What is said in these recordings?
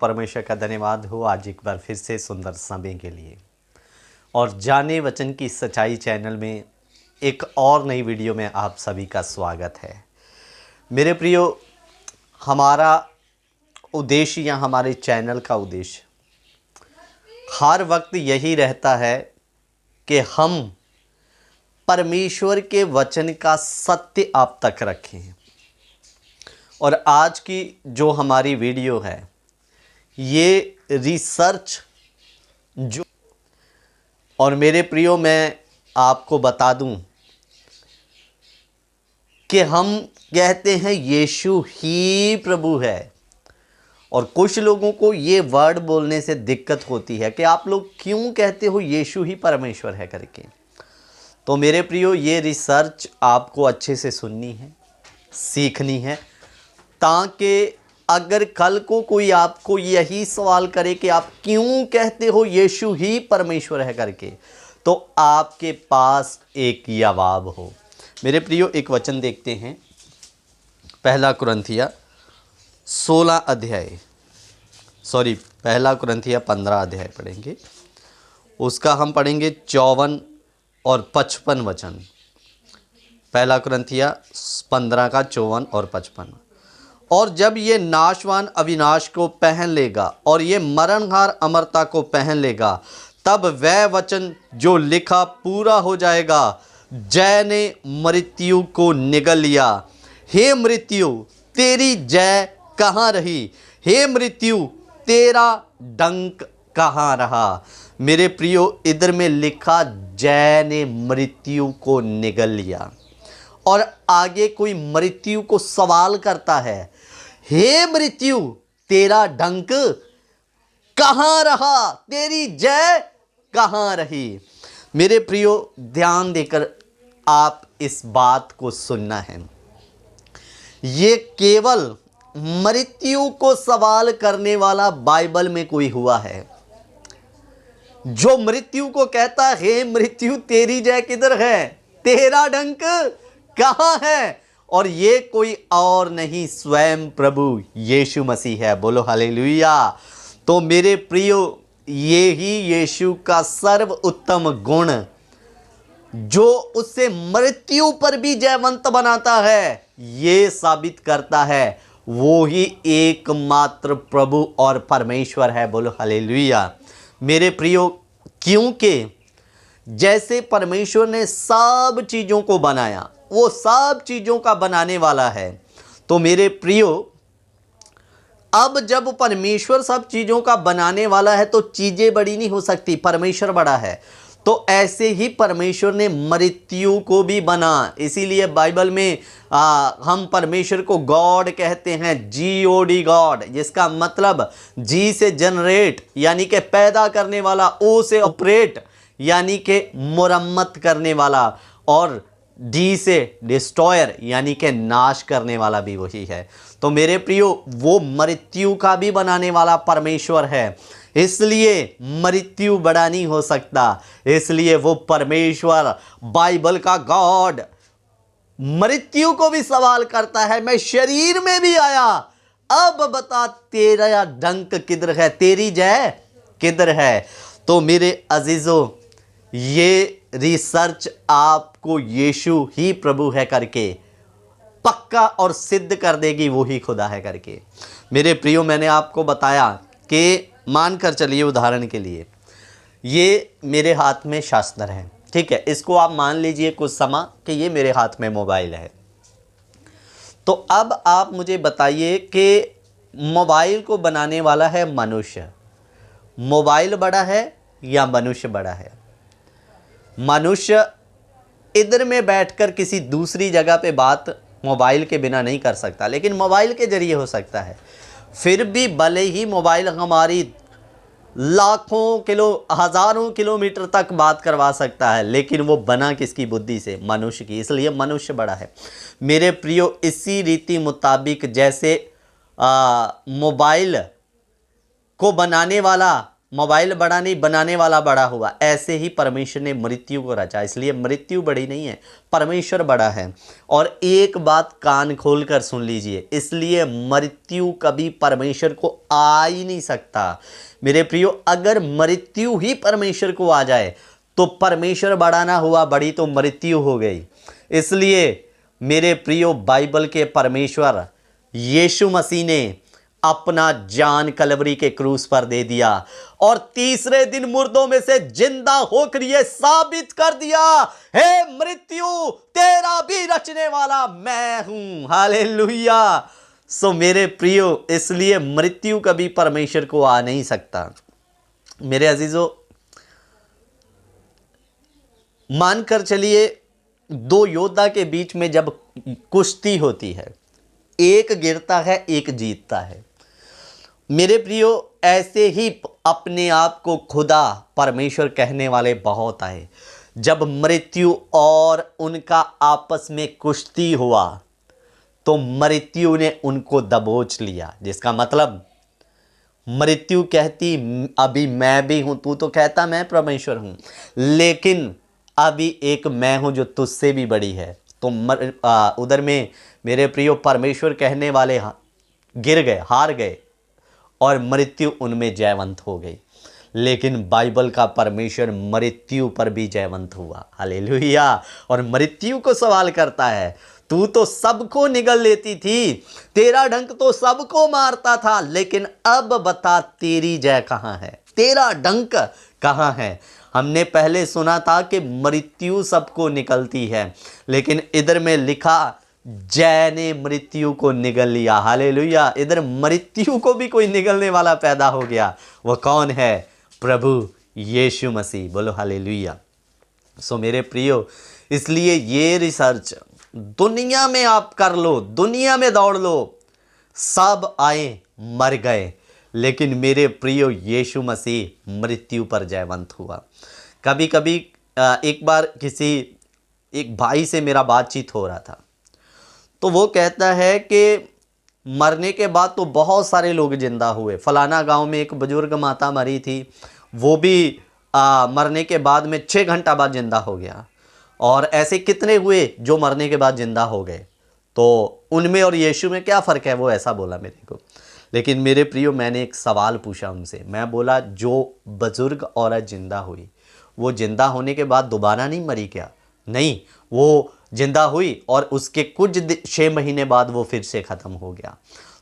परमेश्वर का धन्यवाद हो आज एक बार फिर से सुंदर समय के लिए। और जाने वचन की सच्चाई चैनल में एक और नई वीडियो में आप सभी का स्वागत है। मेरे प्रियो, हमारा उद्देश्य या हमारे चैनल का उद्देश्य हर वक्त यही रहता है कि हम परमेश्वर के वचन का सत्य आप तक रखें। और आज की जो हमारी वीडियो है ये रिसर्च जो, और मेरे प्रियो मैं आपको बता दूं कि हम कहते हैं यीशु ही प्रभु है, और कुछ लोगों को ये वर्ड बोलने से दिक्कत होती है कि आप लोग क्यों कहते हो यीशु ही परमेश्वर है करके। तो मेरे प्रियो, ये रिसर्च आपको अच्छे से सुननी है, सीखनी है, ताकि अगर कल को कोई आपको यही सवाल करे कि आप क्यों कहते हो यीशु ही परमेश्वर है करके, तो आपके पास एक जवाब हो। मेरे प्रियो, एक वचन देखते हैं, पहला कुरिन्थिया 15 अध्याय पढ़ेंगे। उसका हम पढ़ेंगे 54 और 55 वचन। पहला कुरिन्थिया 15 का 54 और 55। और जब ये नाशवान अविनाश को पहन लेगा और ये मरणहार अमरता को पहन लेगा, तब वह वचन जो लिखा पूरा हो जाएगा, जय ने मृत्यु को निगल लिया। हे मृत्यु, तेरी जय कहाँ रही? हे मृत्यु, तेरा डंक कहाँ रहा? मेरे प्रियो, इधर में लिखा जय ने मृत्यु को निगल लिया, और आगे कोई मृत्यु को सवाल करता है, हे मृत्यु, तेरा डंक कहाँ रहा? तेरी जय कहाँ रही? मेरे प्रियो, ध्यान देकर आप इस बात को सुनना है। ये केवल मृत्यु को सवाल करने वाला बाइबल में कोई हुआ है, जो मृत्यु को कहता है, हे मृत्यु, तेरी जय किधर है? तेरा डंक कहाँ है? और ये कोई और नहीं, स्वयं प्रभु यीशु मसीह है। बोलो हालेलुया। तो मेरे प्रियो, ये ही यीशु का सर्व उत्तम गुण जो उससे मृत्यु पर भी जयवंत बनाता है, ये साबित करता है वो ही एकमात्र प्रभु और परमेश्वर है। बोलो हालेलुया। मेरे प्रियो, क्योंकि जैसे परमेश्वर ने सब चीज़ों को बनाया, वो सब चीज़ों का बनाने वाला है। तो मेरे प्रियो, अब जब परमेश्वर सब चीज़ों का बनाने वाला है तो चीज़ें बड़ी नहीं हो सकती, परमेश्वर बड़ा है। तो ऐसे ही परमेश्वर ने मृत्यु को भी बना। इसीलिए बाइबल में हम परमेश्वर को गॉड कहते हैं, GOD गॉड, जिसका मतलब जी से जनरेट यानी कि पैदा करने वाला, ओ से ऑपरेट यानी कि मुरम्मत करने वाला, और डी से डिस्ट्रॉयर यानी कि नाश करने वाला भी वही है। तो मेरे प्रियो, वो मृत्यु का भी बनाने वाला परमेश्वर है, इसलिए मृत्यु बड़ा नहीं हो सकता। इसलिए वो परमेश्वर, बाइबल का गॉड, मृत्यु को भी सवाल करता है, मैं शरीर में भी आया, अब बता तेरा डंक किधर है? तेरी जय किधर है? तो मेरे अजीजों, ये रिसर्च आपको यीशु ही प्रभु है करके पक्का और सिद्ध कर देगी, वो ही खुदा है करके। मेरे प्रियो, मैंने आपको बताया कि मानकर चलिए, उदाहरण के लिए ये मेरे हाथ में शास्त्र है, ठीक है, इसको आप मान लीजिए कुछ समय कि ये मेरे हाथ में मोबाइल है। तो अब आप मुझे बताइए कि मोबाइल को बनाने वाला है मनुष्य, मोबाइल बड़ा है या मनुष्य बड़ा है? मनुष्य इधर में बैठकर किसी दूसरी जगह पे बात मोबाइल के बिना नहीं कर सकता, लेकिन मोबाइल के जरिए हो सकता है। फिर भी भले ही मोबाइल हमारी लाखों हजारों किलोमीटर तक बात करवा सकता है, लेकिन वो बना किसकी बुद्धि से? मनुष्य की। इसलिए मनुष्य बड़ा है। मेरे प्रियो, इसी रीति मुताबिक जैसे मोबाइल को बनाने वाला मोबाइल बड़ा नहीं, बनाने वाला बड़ा हुआ। ऐसे ही परमेश्वर ने मृत्यु को रचा, इसलिए मृत्यु बड़ी नहीं है, परमेश्वर बड़ा है। और एक बात कान खोल कर सुन लीजिए, इसलिए मृत्यु कभी परमेश्वर को आ ही नहीं सकता। मेरे प्रियो, अगर मृत्यु ही परमेश्वर को आ जाए तो परमेश्वर बड़ा ना हुआ, बड़ी तो मृत्यु हो गई। इसलिए मेरे प्रियो, बाइबल के परमेश्वर यीशु मसीह ने अपना जान कलवरी के क्रूस पर दे दिया और तीसरे दिन मुर्दों में से जिंदा होकर यह साबित कर दिया, हे मृत्यु, तेरा भी रचने वाला मैं हूं। हालेलुया। सो मेरे प्रियो, इसलिए मृत्यु कभी परमेश्वर को आ नहीं सकता। मेरे अजीजों, मानकर चलिए, दो योद्धा के बीच में जब कुश्ती होती है, एक गिरता है, एक जीतता है। मेरे प्रियो, ऐसे ही अपने आप को खुदा परमेश्वर कहने वाले बहुत आए। जब मृत्यु और उनका आपस में कुश्ती हुआ तो मृत्यु ने उनको दबोच लिया, जिसका मतलब मृत्यु कहती अभी मैं भी हूं, तू तो कहता मैं परमेश्वर हूं, लेकिन अभी एक मैं हूं जो तुझसे भी बड़ी है। तो उधर में मेरे प्रियो, परमेश्वर कहने वाले गिर गए, हार गए और मृत्यु उनमें जयवंत हो गई। लेकिन बाइबल का परमेश्वर मृत्यु पर भी जयवंत हुआ। हालेलुया। और मृत्यु को सवाल करता है, तू तो सबको निगल लेती थी, तेरा डंक तो सबको मारता था, लेकिन अब बता तेरी जय कहाँ है, तेरा डंक कहाँ है। हमने पहले सुना था कि मृत्यु सबको निकलती है, लेकिन इधर में लिखा जय ने मृत्यु को निगल लिया। हालेलुया। इधर मृत्यु को भी कोई निगलने वाला पैदा हो गया। वो कौन है? प्रभु यीशु मसीह। बोलो हालेलुया। सो मेरे प्रियो, इसलिए ये रिसर्च दुनिया में आप कर लो, दुनिया में दौड़ लो, सब आए मर गए, लेकिन मेरे प्रियो, यीशु मसीह मृत्यु पर जयवंत हुआ। कभी कभी एक बार एक भाई से मेरा बातचीत हो रहा था, तो वो कहता है कि मरने के बाद तो बहुत सारे लोग जिंदा हुए। फलाना गांव में एक बुजुर्ग माता मरी थी, वो भी मरने के बाद में 6 घंटा बाद जिंदा हो गया। और ऐसे कितने हुए जो मरने के बाद जिंदा हो गए। तो उनमें और यीशु में क्या फ़र्क है, वो ऐसा बोला मेरे को। लेकिन मेरे प्रियो, मैंने एक सवाल पूछा उनसे। मैं बोला, जो बुजुर्ग औरत जिंदा हुई, वो जिंदा होने के बाद दोबारा नहीं मरी क्या? नहीं, वो जिंदा हुई और उसके कुछ 6 महीने बाद वो फिर से ख़त्म हो गया।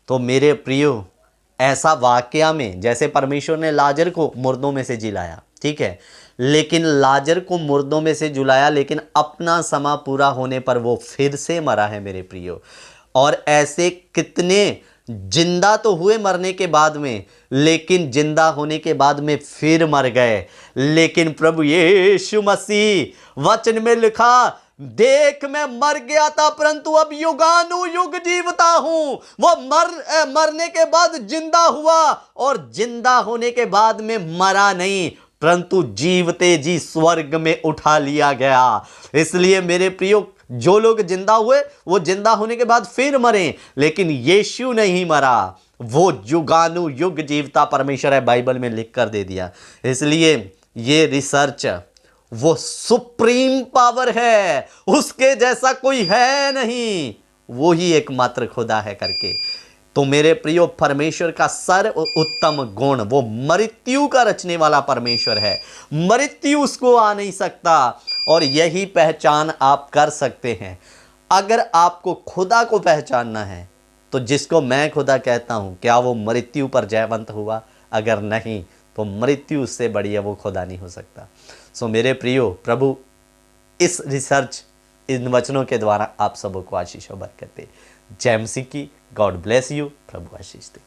तो मेरे प्रियो, ऐसा वाकया में जैसे परमेश्वर ने लाजर को मुर्दों में से जिलाया, ठीक है, लेकिन लाजर को मुर्दों में से जुलाया, लेकिन अपना समय पूरा होने पर वो फिर से मरा है मेरे प्रियो। और ऐसे कितने जिंदा तो हुए मरने के बाद में, लेकिन जिंदा होने के बाद में फिर मर गए। लेकिन प्रभु यीशु मसीह, वचन में लिखा, देख मैं मर गया था परंतु अब युगानुयुग जीवता हूं। वो मरने के बाद जिंदा हुआ और जिंदा होने के बाद में मरा नहीं, परंतु जीवते जी स्वर्ग में उठा लिया गया। इसलिए मेरे प्रियो, जो लोग जिंदा हुए वो जिंदा होने के बाद फिर मरे, लेकिन यीशु नहीं मरा, वो युगानुयुग जीवता परमेश्वर है, बाइबल में लिख कर दे दिया। इसलिए ये रिसर्च वो सुप्रीम पावर है, उसके जैसा कोई है नहीं, वो ही एकमात्र खुदा है करके। तो मेरे प्रियो, परमेश्वर का सर्व उत्तम गुण, वो मृत्यु का रचने वाला परमेश्वर है। मृत्यु उसको आ नहीं सकता। और यही पहचान आप कर सकते हैं। अगर आपको खुदा को पहचानना है तो जिसको मैं खुदा कहता हूं, क्या वो मृत्यु पर जयवंत हुआ? अगर नहीं तो मृत्यु उससे बड़ी है, वो खुदा नहीं हो सकता। सो मेरे प्रियो, प्रभु इस रिसर्च, इन वचनों के द्वारा आप सबको आशीष और बरकत दे। जय मसीह की। God bless you. Prabhu Ashish they.